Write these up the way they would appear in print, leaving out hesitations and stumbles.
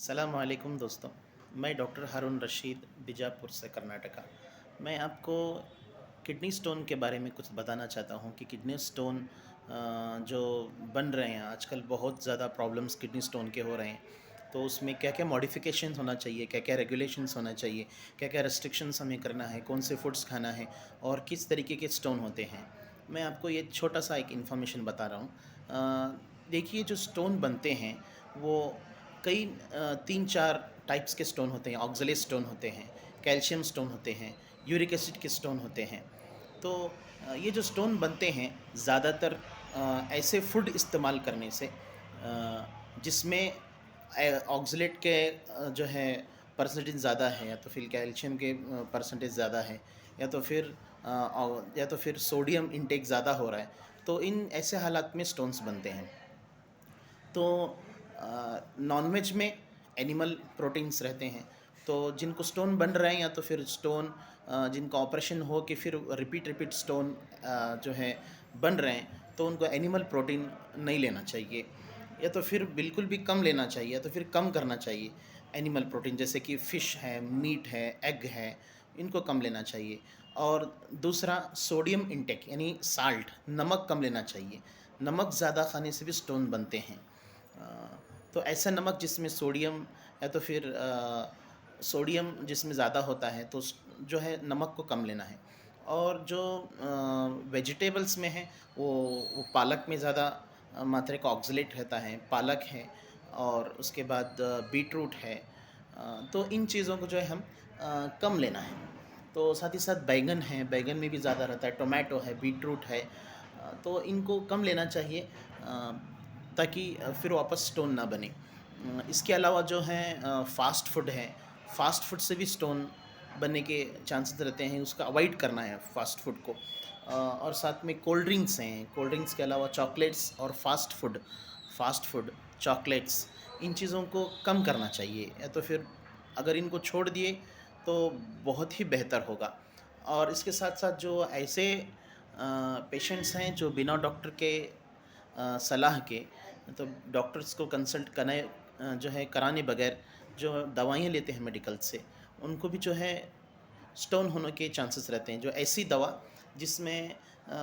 सलाम वालेकुम दोस्तों। मैं डॉक्टर हारून रशीद बीजापुर से कर्नाटका। मैं आपको किडनी स्टोन के बारे में कुछ बताना चाहता हूँ कि किडनी स्टोन जो बन रहे हैं आजकल, बहुत ज़्यादा प्रॉब्लम्स किडनी स्टोन के हो रहे हैं। तो उसमें क्या क्या मॉडिफिकेशंस होना चाहिए, क्या क्या रेगुलेशंस होना चाहिए, क्या क्या रेस्ट्रिक्शंस हमें करना है, कौन से फूड्स खाना है और किस तरीके के स्टोन होते हैं। मैं आपको ये छोटा सा एक इन्फॉर्मेशन बता रहा हूँ। देखिए, जो स्टोन बनते हैं वो कई 3-4 टाइप्स के स्टोन होते हैं। ऑक्जेलेट स्टोन होते हैं, कैल्शियम स्टोन होते हैं, यूरिक एसिड के स्टोन होते हैं। तो ये जो स्टोन बनते हैं ज़्यादातर ऐसे फूड इस्तेमाल करने से जिसमें ऑक्जेलेट के जो है परसेंटेज ज़्यादा है, या तो फिर कैल्शियम के परसेंटेज ज़्यादा है, या तो फिर या तो फिर सोडियम इंटेक ज़्यादा हो रहा है। तो इन ऐसे हालात में स्टोन्स बनते हैं। तो नॉनवेज में एनिमल प्रोटीन्स रहते हैं। तो जिनको स्टोन बन रहे हैं, या तो फिर स्टोन जिनका ऑपरेशन हो कि फिर रिपीट रिपीट स्टोन जो है बन रहे हैं, तो उनको एनिमल प्रोटीन नहीं लेना चाहिए, या तो फिर बिल्कुल भी कम लेना चाहिए, या तो फिर कम करना चाहिए। एनिमल प्रोटीन जैसे कि फ़िश है, मीट है, एग है, इनको कम लेना चाहिए। और दूसरा, सोडियम इंटेक यानी साल्ट, नमक कम लेना चाहिए। नमक ज़्यादा खाने से भी स्टोन बनते हैं। तो ऐसा नमक जिसमें सोडियम, या तो फिर सोडियम जिसमें ज़्यादा होता है, तो जो है नमक को कम लेना है। और जो वेजिटेबल्स में है, वो पालक में ज़्यादा मात्रा का ऑक्सलेट रहता है, पालक है, और उसके बाद बीट रूट है। तो इन चीज़ों को जो है हम कम लेना है। तो साथ ही साथ बैगन है, बैगन में भी ज़्यादा रहता है, टोमेटो है, बीट रूट है। तो इनको कम लेना चाहिए ताकि फिर वापस स्टोन ना बने। इसके अलावा जो है फ़ास्ट फूड है, फ़ास्ट फूड से भी स्टोन बनने के चांसेस रहते हैं, उसका अवॉइड करना है फ़ास्ट फूड को। और साथ में कोल्ड ड्रिंक्स हैं, कोल्ड ड्रिंक्स के अलावा चॉकलेट्स और फ़ास्ट फूड, चॉकलेट्स, इन चीज़ों को कम करना चाहिए, या तो फिर अगर इनको छोड़ दिए तो बहुत ही बेहतर होगा। और इसके साथ-साथ जो ऐसे पेशेंट्स हैं जो बिना डॉक्टर के सलाह के, मतलब डॉक्टर्स को कंसल्ट जो है कराने बगैर जो दवाइयाँ लेते हैं मेडिकल से, उनको भी जो है स्टोन होने के चांसेस रहते हैं। जो ऐसी दवा जिसमें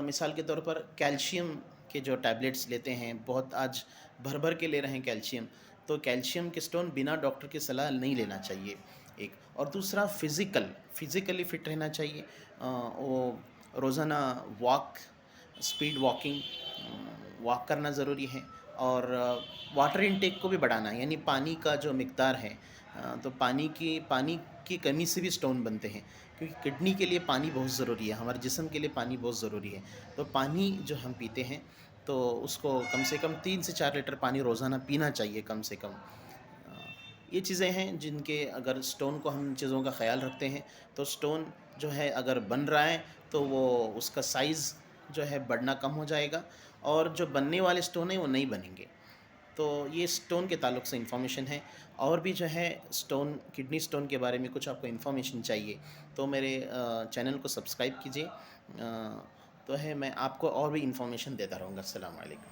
मिसाल के तौर पर कैल्शियम के जो टैबलेट्स लेते हैं, बहुत आज भर-भर के ले रहे हैं कैल्शियम, तो कैल्शियम के स्टोन बिना डॉक्टर की सलाह नहीं लेना चाहिए, एक। और दूसरा, फिज़िकली फ़िट रहना चाहिए। वो रोज़ाना वॉक, स्पीड वॉकिंग, वॉक करना ज़रूरी है। और वाटर इनटेक को भी बढ़ाना है, यानी पानी का जो मिक़दार है। तो पानी की कमी से भी स्टोन बनते हैं, क्योंकि किडनी के लिए पानी बहुत ज़रूरी है, हमारे जिस्म के लिए पानी बहुत ज़रूरी है। तो पानी जो हम पीते हैं, तो उसको कम से कम 3 से 4 लीटर पानी रोज़ाना पीना चाहिए कम से कम। ये चीज़ें हैं जिनके, अगर स्टोन को हम चीज़ों का ख़्याल रखते हैं, तो स्टोन जो है अगर बन रहा है तो वो उसका साइज़ जो है बढ़ना कम हो जाएगा, और जो बनने वाले स्टोन हैं वो नहीं बनेंगे। तो ये स्टोन के ताल्लुक से इन्फॉर्मेशन है। और भी जो है किडनी स्टोन के बारे में कुछ आपको इन्फॉर्मेशन चाहिए, तो मेरे चैनल को सब्सक्राइब कीजिए। तो है, मैं आपको और भी इन्फॉर्मेशन देता रहूँगा। अस्सलाम वालेकुम।